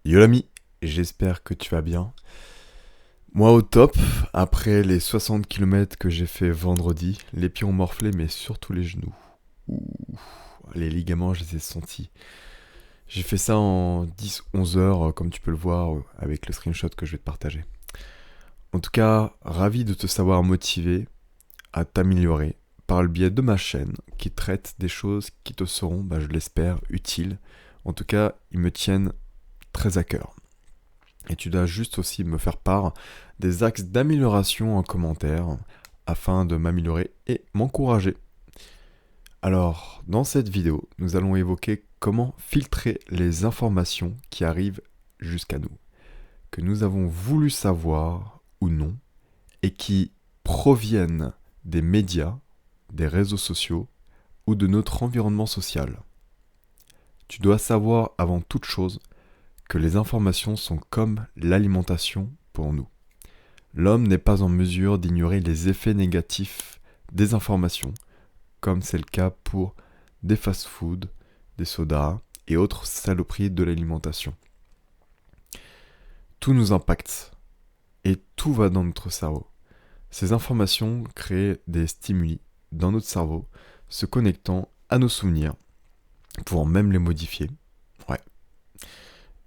Yo l'ami, j'espère que tu vas bien. Moi au top, après les 60 kilomètres que j'ai fait vendredi, les pieds ont morflé mais surtout les genoux. Ouh, les ligaments je les ai sentis. J'ai fait ça en 10-11 heures comme tu peux le voir avec le screenshot que je vais te partager. En tout cas, ravi de te savoir motivé à t'améliorer par le biais de ma chaîne qui traite des choses qui te seront, je l'espère, utiles. En tout cas, ils me tiennent très à cœur. Et tu dois juste aussi me faire part des axes d'amélioration en commentaire afin de m'améliorer et m'encourager. Alors, dans cette vidéo, nous allons évoquer comment filtrer les informations qui arrivent jusqu'à nous, que nous avons voulu savoir ou non, et qui proviennent des médias, des réseaux sociaux ou de notre environnement social. Tu dois savoir avant toute chose que les informations sont comme l'alimentation pour nous. L'homme n'est pas en mesure d'ignorer les effets négatifs des informations, comme c'est le cas pour des fast-foods, des sodas et autres saloperies de l'alimentation. Tout nous impacte et tout va dans notre cerveau. Ces informations créent des stimuli dans notre cerveau, se connectant à nos souvenirs, pouvant même les modifier. Ouais.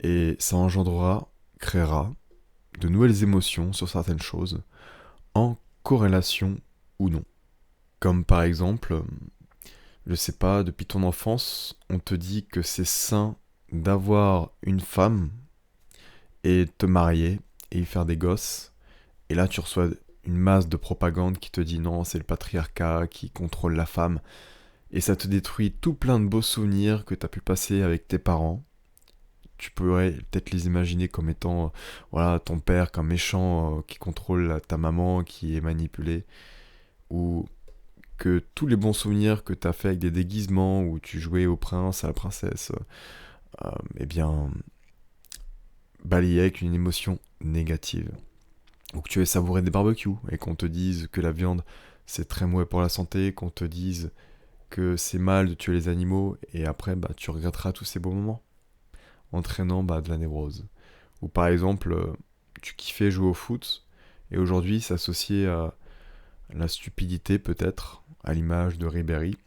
Et ça engendrera, créera de nouvelles émotions sur certaines choses, en corrélation ou non. Comme par exemple, je sais pas, depuis ton enfance, on te dit que c'est sain d'avoir une femme et te marier et y faire des gosses. Et là, tu reçois une masse de propagande qui te dit non, c'est le patriarcat qui contrôle la femme. Et ça te détruit tout plein de beaux souvenirs que tu as pu passer avec tes parents. Tu pourrais peut-être les imaginer comme étant voilà, ton père comme méchant qui contrôle ta maman, qui est manipulée. Ou que tous les bons souvenirs que tu as fait avec des déguisements où tu jouais au prince, à la princesse, eh bien, balayés avec une émotion négative. Ou que tu aies savouré des barbecues et qu'on te dise que la viande c'est très mauvais pour la santé, qu'on te dise que c'est mal de tuer les animaux et après tu regretteras tous ces beaux moments, entraînant de la névrose. Ou par exemple, tu kiffais jouer au foot et aujourd'hui s'associer à la stupidité peut-être, à l'image de Ribéry,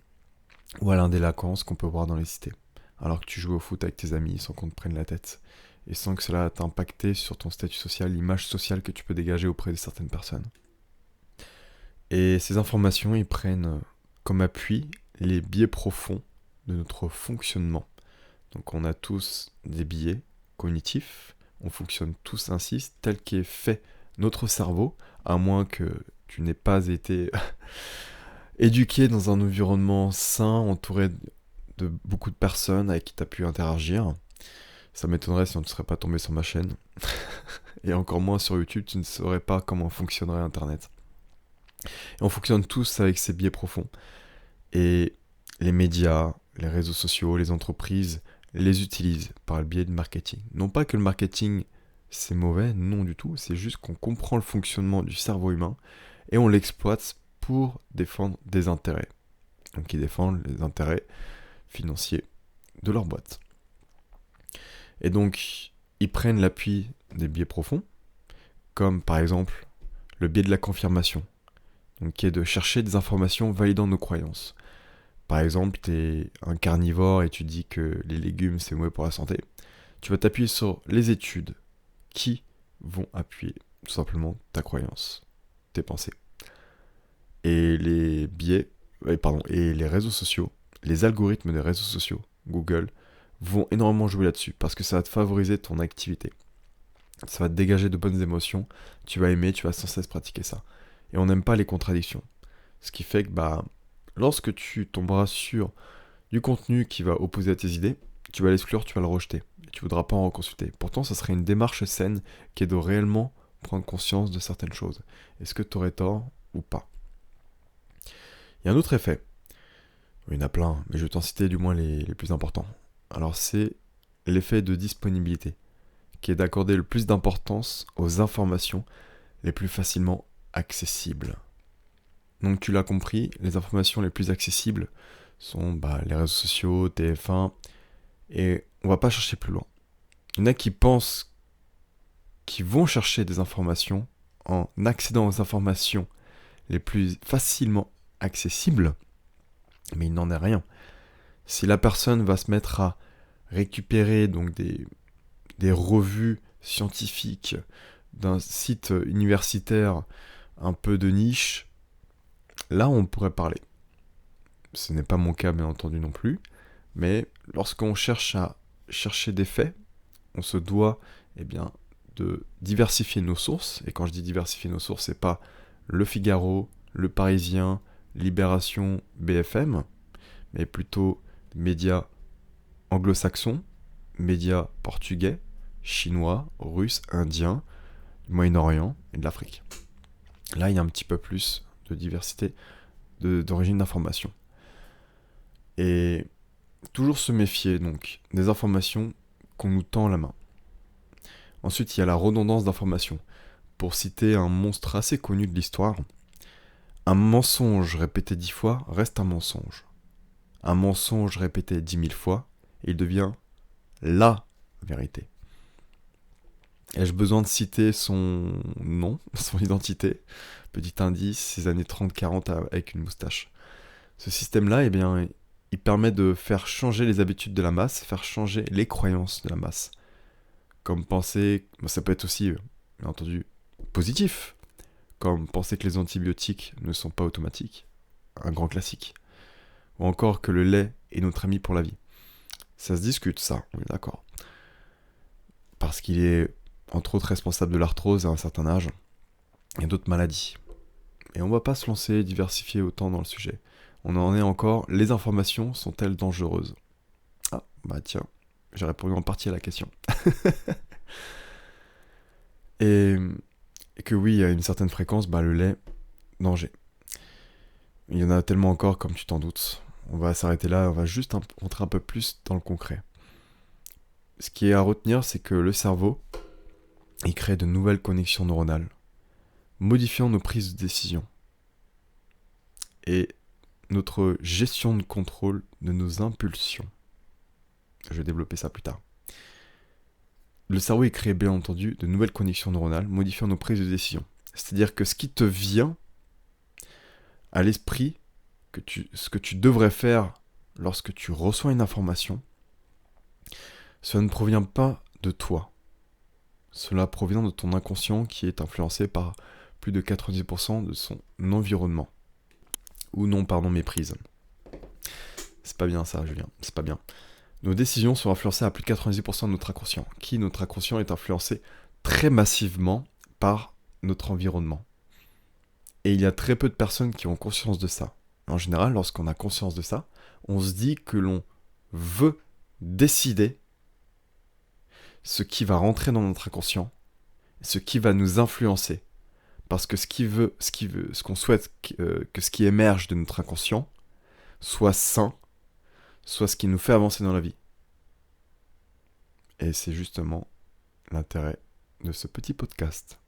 ou à l'indélinquance qu'on peut voir dans les cités. Alors que tu joues au foot avec tes amis sans qu'on te prenne la tête, et sans que cela t'impacte sur ton statut social, l'image sociale que tu peux dégager auprès de certaines personnes. Et ces informations, ils prennent comme appui les biais profonds de notre fonctionnement. Donc on a tous des biais cognitifs, on fonctionne tous ainsi, tel qu'est fait notre cerveau, à moins que tu n'aies pas été éduqué dans un environnement sain, entouré de beaucoup de personnes avec qui tu as pu interagir. Ça m'étonnerait si on ne serait pas tombé sur ma chaîne. Et encore moins sur YouTube, tu ne saurais pas comment fonctionnerait Internet. Et on fonctionne tous avec ces biais profonds. Et les médias, les réseaux sociaux, les entreprises les utilisent par le biais de marketing. Non pas que le marketing c'est mauvais, non du tout, c'est juste qu'on comprend le fonctionnement du cerveau humain et on l'exploite pour défendre des intérêts. Donc ils défendent les intérêts financiers de leur boîte. Et donc ils prennent l'appui des biais profonds, comme par exemple le biais de la confirmation, donc qui est de chercher des informations validant nos croyances. Par exemple, tu es un carnivore et tu dis que les légumes c'est mauvais pour la santé. Tu vas t'appuyer sur les études qui vont appuyer tout simplement ta croyance, tes pensées. Et les biais, et les réseaux sociaux, les algorithmes des réseaux sociaux, Google, vont énormément jouer là-dessus parce que ça va te favoriser ton activité. Ça va te dégager de bonnes émotions, tu vas aimer, tu vas sans cesse pratiquer ça. Et on n'aime pas les contradictions. Ce qui fait que lorsque tu tomberas sur du contenu qui va opposer à tes idées, tu vas l'exclure, tu vas le rejeter. Et tu ne voudras pas en reconsulter. Pourtant, ça serait une démarche saine qui est de réellement prendre conscience de certaines choses. Est-ce que tu aurais tort ou pas? Il y a un autre effet. Il y en a plein, mais je vais t'en citer du moins les plus importants. Alors c'est l'effet de disponibilité, qui est d'accorder le plus d'importance aux informations les plus facilement accessibles. Donc tu l'as compris, les informations les plus accessibles sont les réseaux sociaux, TF1, et on va pas chercher plus loin. Il y en a qui pensent qu'ils vont chercher des informations en accédant aux informations les plus facilement accessibles, mais il n'en est rien. Si la personne va se mettre à récupérer donc des revues scientifiques d'un site universitaire un peu de niche, là on pourrait parler. Ce n'est pas mon cas bien entendu non plus, mais lorsqu'on cherche à chercher des faits, on se doit de diversifier nos sources. Et quand je dis diversifier nos sources, c'est pas Le Figaro, Le Parisien, Libération, BFM, mais plutôt médias anglo-saxons, médias portugais, chinois, russes, indiens, du Moyen-Orient et de l'Afrique. Là, il y a un petit peu plus de diversité d'origine d'information. Et toujours se méfier donc des informations qu'on nous tend la main. Ensuite, il y a la redondance d'informations. Pour citer un monstre assez connu de l'histoire, un mensonge répété 10 fois reste un mensonge. Un mensonge répété 10 000 fois, et il devient LA vérité. Ai-je besoin de citer son nom, son identité? Petit indice, ses années 30-40 avec une moustache. Ce système-là, il permet de faire changer les habitudes de la masse, faire changer les croyances de la masse. Comme penser, ça peut être aussi, bien entendu, positif, comme penser que les antibiotiques ne sont pas automatiques, un grand classique, ou encore que le lait est notre ami pour la vie. Ça se discute, ça, on est d'accord. Parce qu'il est, entre autres, responsable de l'arthrose à un certain âge, et d'autres maladies. Et on va pas se lancer, diversifier autant dans le sujet. On en est encore, les informations sont-elles dangereuses? Ah, bah tiens, j'ai répondu en partie à la question. et que oui, à une certaine fréquence, le lait, danger. Il y en a tellement encore, comme tu t'en doutes. On va s'arrêter là, on va juste rentrer un peu plus dans le concret. Ce qui est à retenir, c'est que le cerveau, il crée de nouvelles connexions neuronales, modifiant nos prises de décision et notre gestion de contrôle de nos impulsions. Je vais développer ça plus tard. Le cerveau, il crée bien entendu de nouvelles connexions neuronales, modifiant nos prises de décision. C'est-à-dire que ce qui te vient à l'esprit, ce que tu devrais faire lorsque tu reçois une information, cela ne provient pas de toi. Cela provient de ton inconscient qui est influencé par plus de 90% de son environnement. Ou non, pardon, méprise. C'est pas bien ça, Julien, c'est pas bien. Nos décisions sont influencées à plus de 90% de notre inconscient, notre inconscient est influencé très massivement par notre environnement. Et il y a très peu de personnes qui ont conscience de ça. En général, lorsqu'on a conscience de ça, on se dit que l'on veut décider ce qui va rentrer dans notre inconscient, ce qui va nous influencer. Parce que ce qu'on souhaite que ce qui émerge de notre inconscient soit sain, soit ce qui nous fait avancer dans la vie. Et c'est justement l'intérêt de ce petit podcast.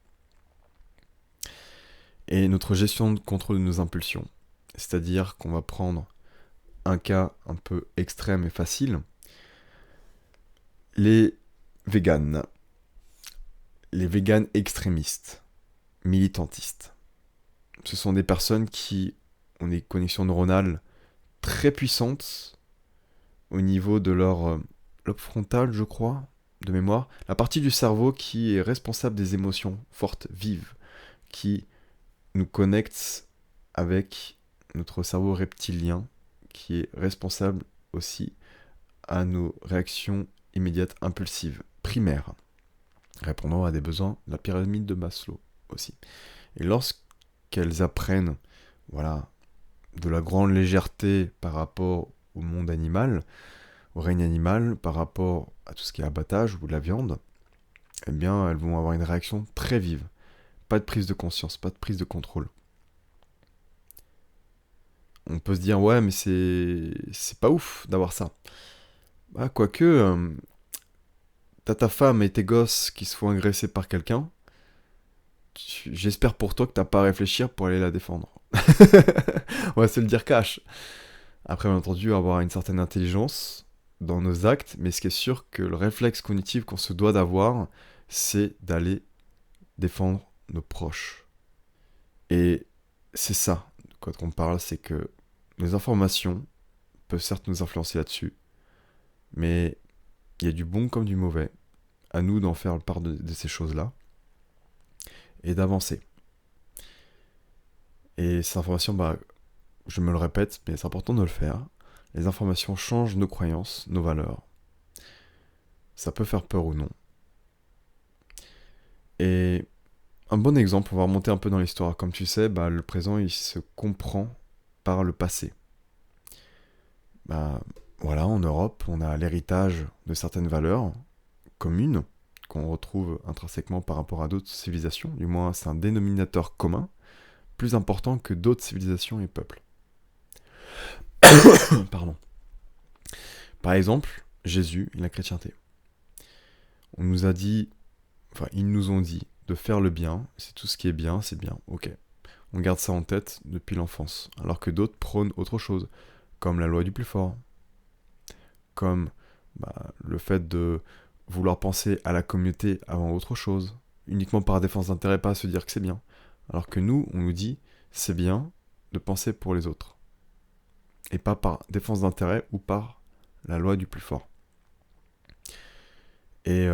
Et notre gestion de contrôle de nos impulsions. C'est-à-dire qu'on va prendre un cas un peu extrême et facile. Les véganes. Les véganes extrémistes, militantistes. Ce sont des personnes qui ont des connexions neuronales très puissantes au niveau de leur lobe frontal, je crois, de mémoire. La partie du cerveau qui est responsable des émotions fortes, vives, qui nous connecte avec notre cerveau reptilien, qui est responsable aussi à nos réactions immédiates impulsives, primaires, répondant à des besoins de la pyramide de Maslow aussi. Et lorsqu'elles apprennent, de la grande légèreté par rapport au monde animal, au règne animal, par rapport à tout ce qui est abattage ou de la viande, elles vont avoir une réaction très vive. Pas de prise de conscience, pas de prise de contrôle. On peut se dire, ouais, mais c'est pas ouf d'avoir ça. Quoique, t'as ta femme et tes gosses qui se font agresser par quelqu'un, j'espère pour toi que t'as pas à réfléchir pour aller la défendre. On va se le dire cash. Après, bien entendu, avoir une certaine intelligence, dans nos actes, mais ce qui est sûr que le réflexe cognitif qu'on se doit d'avoir, c'est d'aller défendre nos proches. Et c'est ça, quand on parle, c'est que les informations peuvent certes nous influencer là-dessus, mais il y a du bon comme du mauvais. À nous d'en faire part de ces choses-là et d'avancer. Et ces informations, je me le répète, mais c'est important de le faire. Les informations changent nos croyances, nos valeurs. Ça peut faire peur ou non. Et un bon exemple, on va remonter un peu dans l'histoire. Comme tu sais, le présent, il se comprend par le passé. Voilà, en Europe, on a l'héritage de certaines valeurs communes qu'on retrouve intrinsèquement par rapport à d'autres civilisations. Du moins, c'est un dénominateur commun, plus important que d'autres civilisations et peuples. Pardon. Par exemple, Jésus et la chrétienté. On nous a dit, ils nous ont dit de faire le bien, c'est tout ce qui est bien, c'est bien, ok. On garde ça en tête depuis l'enfance, alors que d'autres prônent autre chose, comme la loi du plus fort, comme le fait de vouloir penser à la communauté avant autre chose, uniquement par défense d'intérêt, pas à se dire que c'est bien. Alors que nous, on nous dit, c'est bien de penser pour les autres, et pas par défense d'intérêt ou par la loi du plus fort. Et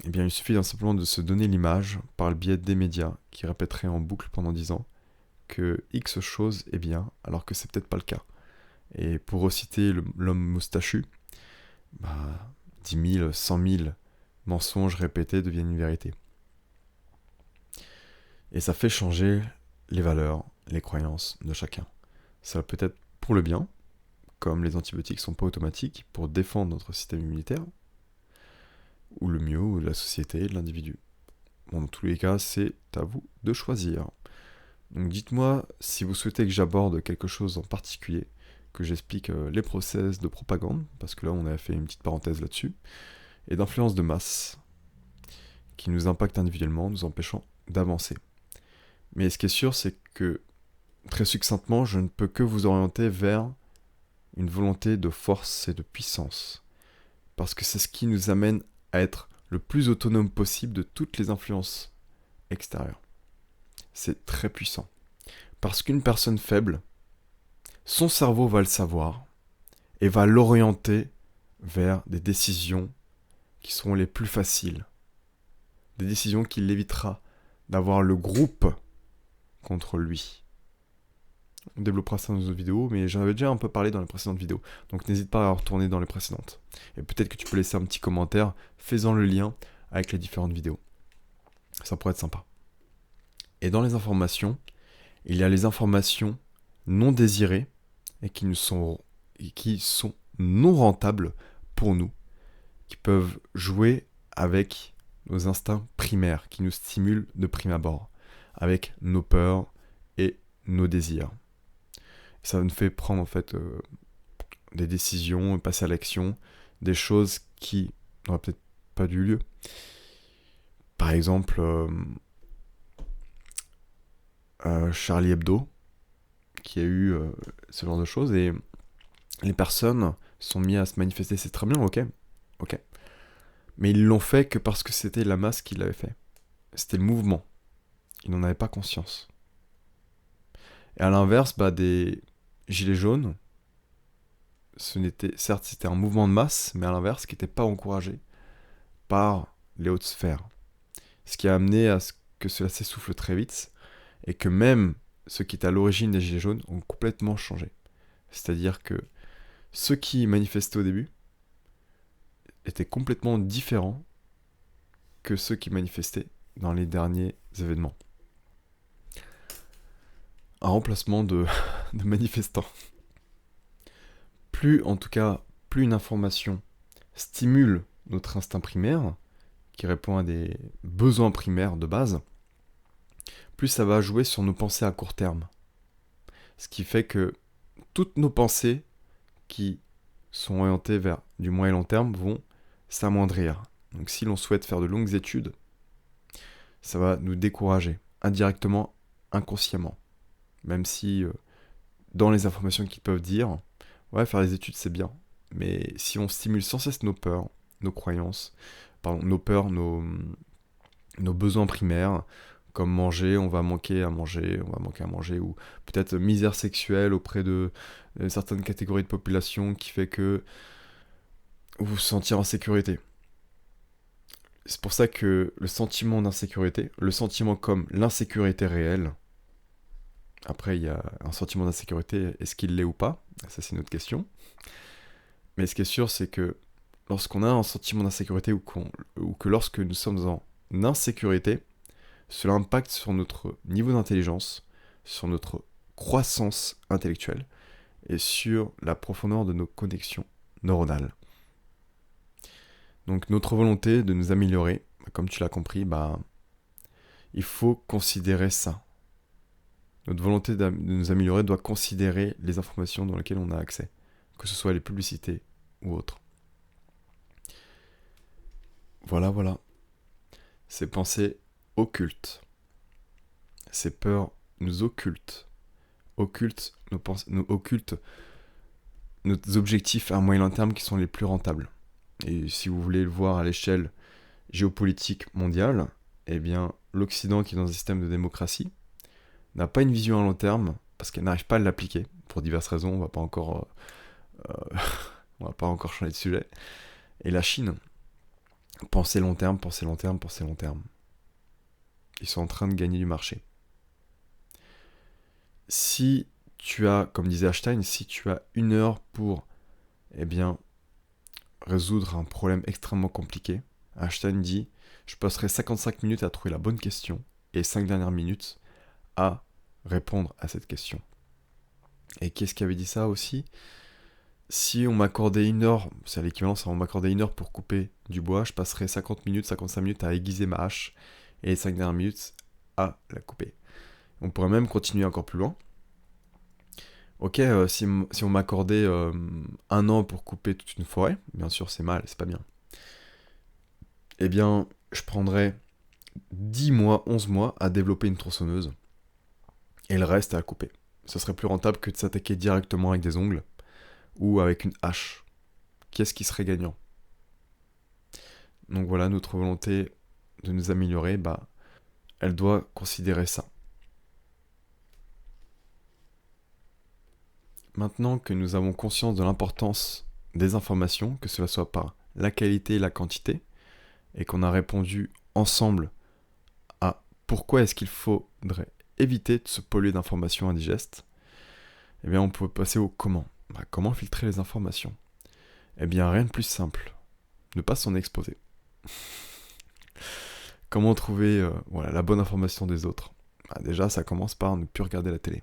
bien, il suffit simplement de se donner l'image par le biais des médias qui répéteraient en boucle pendant 10 ans que X chose est bien, alors que c'est peut-être pas le cas. Et pour reciter l'homme moustachu, 10 000, 100 000 mensonges répétés deviennent une vérité. Et ça fait changer les valeurs, les croyances de chacun. Ça peut être pour le bien, comme les antibiotiques sont pas automatiques pour défendre notre système immunitaire, ou le mieux, ou la société, de l'individu. Bon, dans tous les cas, c'est à vous de choisir. Donc dites-moi si vous souhaitez que j'aborde quelque chose en particulier, que j'explique les process de propagande, parce que là on a fait une petite parenthèse là-dessus, et d'influence de masse, qui nous impacte individuellement, nous empêchant d'avancer. Mais ce qui est sûr, c'est que, très succinctement, je ne peux que vous orienter vers une volonté de force et de puissance, parce que c'est ce qui nous amène à être le plus autonome possible de toutes les influences extérieures. C'est très puissant. Parce qu'une personne faible, son cerveau va le savoir et va l'orienter vers des décisions qui seront les plus faciles. Des décisions qui l'évitera d'avoir le groupe contre lui. On développera ça dans nos autres vidéos, mais j'en avais déjà un peu parlé dans les précédentes vidéos. Donc n'hésite pas à retourner dans les précédentes. Et peut-être que tu peux laisser un petit commentaire faisant le lien avec les différentes vidéos. Ça pourrait être sympa. Et dans les informations, il y a les informations non désirées et qui sont non rentables pour nous, qui peuvent jouer avec nos instincts primaires, qui nous stimulent de prime abord, avec nos peurs et nos désirs. Ça nous fait prendre en fait des décisions, passer à l'action, des choses qui n'auraient peut-être pas eu lieu. Par exemple, Charlie Hebdo, qui a eu ce genre de choses, et les personnes sont mises à se manifester, c'est très bien, ok. Mais ils l'ont fait que parce que c'était la masse qui l'avait fait. C'était le mouvement. Ils n'en avaient pas conscience. Et à l'inverse, des gilets jaunes, certes c'était un mouvement de masse, mais à l'inverse, qui n'était pas encouragé par les hautes sphères. Ce qui a amené à ce que cela s'essouffle très vite, et que même ceux qui étaient à l'origine des gilets jaunes ont complètement changé. C'est-à-dire que ceux qui manifestaient au début étaient complètement différents que ceux qui manifestaient dans les derniers événements. Un remplacement de manifestants. Plus une information stimule notre instinct primaire, qui répond à des besoins primaires de base, plus ça va jouer sur nos pensées à court terme. Ce qui fait que toutes nos pensées qui sont orientées vers du moyen et long terme vont s'amoindrir. Donc si l'on souhaite faire de longues études, ça va nous décourager, indirectement, inconsciemment. Même si, dans les informations qu'ils peuvent dire, ouais, faire des études c'est bien. Mais si on stimule sans cesse nos peurs, nos croyances, pardon, nos peurs, nos besoins primaires, comme manger, on va manquer à manger, on va manquer à manger, ou peut-être misère sexuelle auprès de certaines catégories de population qui fait que vous vous sentir en sécurité. C'est pour ça que le sentiment d'insécurité, le sentiment comme l'insécurité réelle, après il y a un sentiment d'insécurité, est-ce qu'il l'est ou pas? Ça c'est une autre question. Mais ce qui est sûr, c'est que lorsqu'on a un sentiment d'insécurité ou que lorsque nous sommes en insécurité, cela impacte sur notre niveau d'intelligence, sur notre croissance intellectuelle et sur la profondeur de nos connexions neuronales. Donc notre volonté de nous améliorer, comme tu l'as compris, il faut considérer ça. Notre volonté de nous améliorer doit considérer les informations dans lesquelles on a accès, que ce soit les publicités ou autres. Voilà. Ces pensées occultes, ces peurs nous occultent nous occultent nos objectifs à moyen long terme qui sont les plus rentables. Et si vous voulez le voir à l'échelle géopolitique mondiale, eh bien, l'Occident, qui est dans un système de démocratie, n'a pas une vision à long terme parce qu'elle n'arrive pas à l'appliquer pour diverses raisons. On va pas encore changer de sujet. Et la Chine, pensez long terme. Ils sont en train de gagner du marché. Si tu as, comme disait Einstein, si tu as 1 heure pour, résoudre un problème extrêmement compliqué, Einstein dit, je passerai 55 minutes à trouver la bonne question et 5 dernières minutes à répondre à cette question. Et qu'est-ce qui avait dit ça aussi? Si on m'accordait 1 heure, c'est l'équivalent, si on m'accordait 1 heure pour couper du bois, je passerai 50 minutes, 55 minutes à aiguiser ma hache et 5 dernières minutes à la couper. On pourrait même continuer encore plus loin. Ok, si on m'accordait 1 an pour couper toute une forêt, bien sûr c'est mal, c'est pas bien. Eh bien, je prendrais 10 mois, 11 mois à développer une tronçonneuse et le reste à la couper. Ce serait plus rentable que de s'attaquer directement avec des ongles ou avec une hache. Qu'est-ce qui serait gagnant? Donc voilà, notre volonté de nous améliorer, elle doit considérer ça. Maintenant que nous avons conscience de l'importance des informations, que cela soit par la qualité et la quantité, et qu'on a répondu ensemble à pourquoi est-ce qu'il faudrait éviter de se polluer d'informations indigestes, eh bien on peut passer au comment. Comment filtrer les informations? Eh bien rien de plus simple, ne pas s'en exposer. Comment trouver la bonne information des autres? Déjà ça commence par ne plus regarder la télé.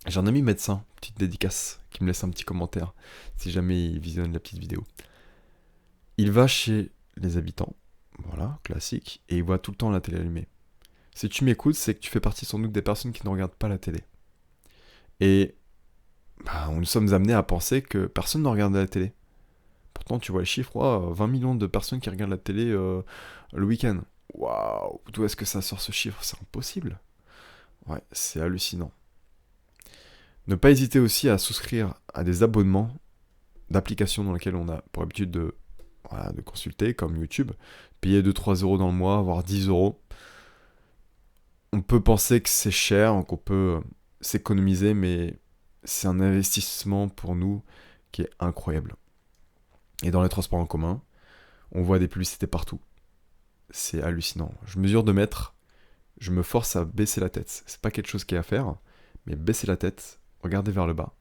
J'ai un ami médecin, petite dédicace, qui me laisse un petit commentaire, si jamais il visionne la petite vidéo. Il va chez les habitants, voilà, classique, et il voit tout le temps la télé allumée. Si tu m'écoutes, c'est que tu fais partie sans doute des personnes qui ne regardent pas la télé. Et nous sommes amenés à penser que personne ne regarde la télé. Pourtant, tu vois les chiffres, 20 millions de personnes qui regardent la télé le week-end. Waouh, d'où est-ce que ça sort ce chiffre? C'est impossible. Ouais, c'est hallucinant. Ne pas hésiter aussi à souscrire à des abonnements d'applications dans lesquelles on a pour habitude de consulter, comme YouTube. Payer 2-3 euros dans le mois, voire 10 euros. On peut penser que c'est cher, qu'on peut s'économiser, mais c'est un investissement pour nous qui est incroyable. Et dans les transports en commun, on voit des publicités partout. C'est hallucinant. Je mesure 2 mètres, je me force à baisser la tête. C'est pas quelque chose qui est à faire, mais baisser la tête, regarder vers le bas.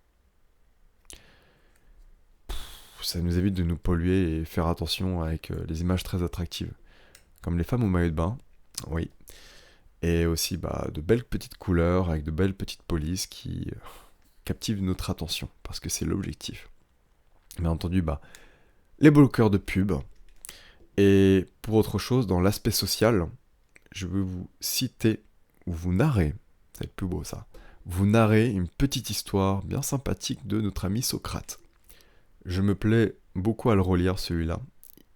Ça nous évite de nous polluer et faire attention avec les images très attractives. Comme les femmes au maillot de bain, oui. Et aussi de belles petites couleurs avec de belles petites polices qui captivent notre attention, parce que c'est l'objectif. Bien entendu, les bloqueurs de pub. Et pour autre chose, dans l'aspect social, je veux vous citer, ou vous narrer, ça va être plus beau ça, vous narrer une petite histoire bien sympathique de notre ami Socrate. Je me plais beaucoup à le relire celui-là.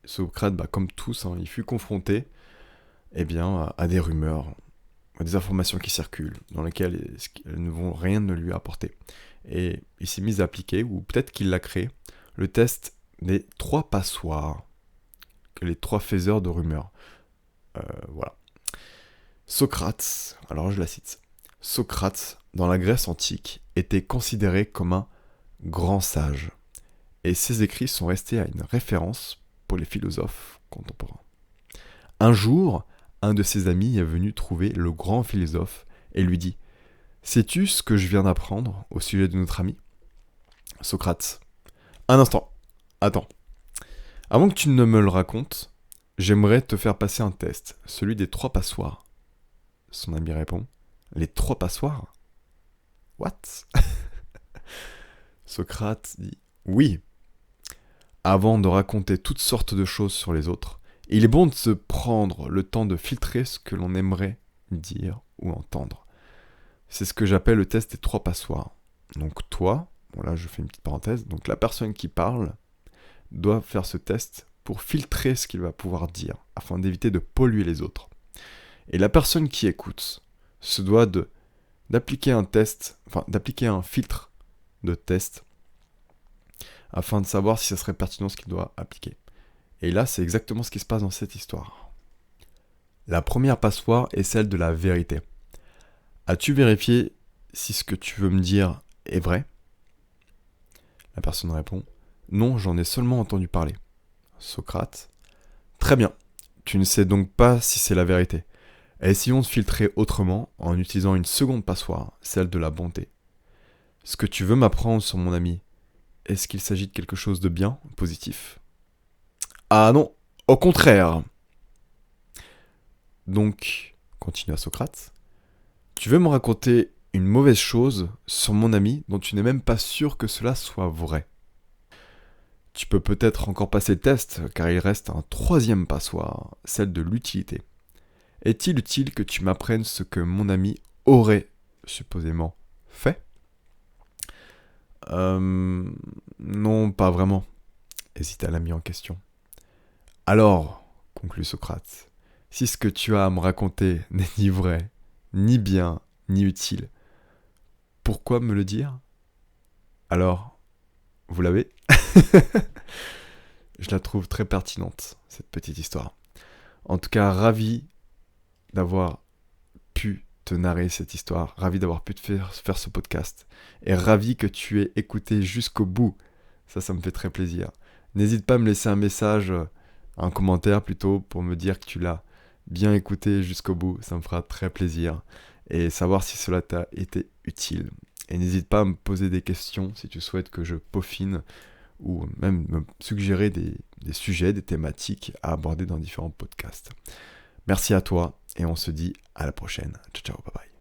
Socrate, comme tous, il fut confronté à des rumeurs, à des informations qui circulent, dans lesquelles elles ne vont rien ne lui apporter. Et il s'est mis à appliquer, ou peut-être qu'il l'a créé, le test des 3 passoires, les 3 faiseurs de rumeurs. Voilà. Socrate, alors je la cite. Socrate, dans la Grèce antique, était considéré comme un grand sage, et ses écrits sont restés à une référence pour les philosophes contemporains. Un jour, un de ses amis est venu trouver le grand philosophe et lui dit « Sais-tu ce que je viens d'apprendre au sujet de notre ami ?» Socrate. Un instant, attends. Avant que tu ne me le racontes, j'aimerais te faire passer un test, celui des 3 passoires. Son ami répond « Les 3 passoires ? What ?» Socrate dit « Oui. Avant de raconter toutes sortes de choses sur les autres, il est bon de se prendre le temps de filtrer ce que l'on aimerait dire ou entendre. C'est ce que j'appelle le test des 3 passoires. Donc toi, bon là je fais une petite parenthèse, donc la personne qui parle doit faire ce test pour filtrer ce qu'il va pouvoir dire, afin d'éviter de polluer les autres. Et la personne qui écoute se doit d'appliquer un filtre de test afin de savoir si ça serait pertinent ce qu'il doit appliquer. Et là, c'est exactement ce qui se passe dans cette histoire. La première passoire est celle de la vérité. As-tu vérifié si ce que tu veux me dire est vrai ? La personne répond « Non, j'en ai seulement entendu parler. » Socrate. Très bien, tu ne sais donc pas si c'est la vérité. Essayons de filtrer autrement en utilisant une seconde passoire, celle de la bonté. Ce que tu veux m'apprendre sur mon ami, est-ce qu'il s'agit de quelque chose de bien, positif ? Ah non, au contraire. Donc, continua Socrate, tu veux me raconter une mauvaise chose sur mon ami dont tu n'es même pas sûr que cela soit vrai. Tu peux peut-être encore passer le test, car il reste un 3e passoire, celle de l'utilité. Est-il utile que tu m'apprennes ce que mon ami aurait supposément fait ? Non, pas vraiment, hésita l'ami en question. Alors, conclut Socrate, si ce que tu as à me raconter n'est ni vrai, ni bien, ni utile, pourquoi me le dire ? Alors, vous l'avez ? Je la trouve très pertinente, cette petite histoire. En tout cas, ravi d'avoir pu te narrer cette histoire, ravi d'avoir pu te faire ce podcast, et ravi que tu aies écouté jusqu'au bout. Ça me fait très plaisir. N'hésite pas à me laisser un message, un commentaire plutôt, pour me dire que tu l'as bien écouté jusqu'au bout. Ça me fera très plaisir. Et savoir si cela t'a été utile. Et n'hésite pas à me poser des questions si tu souhaites que je peaufine ou même me suggérer des sujets, des thématiques à aborder dans différents podcasts. Merci à toi et on se dit à la prochaine. Ciao, ciao, bye bye.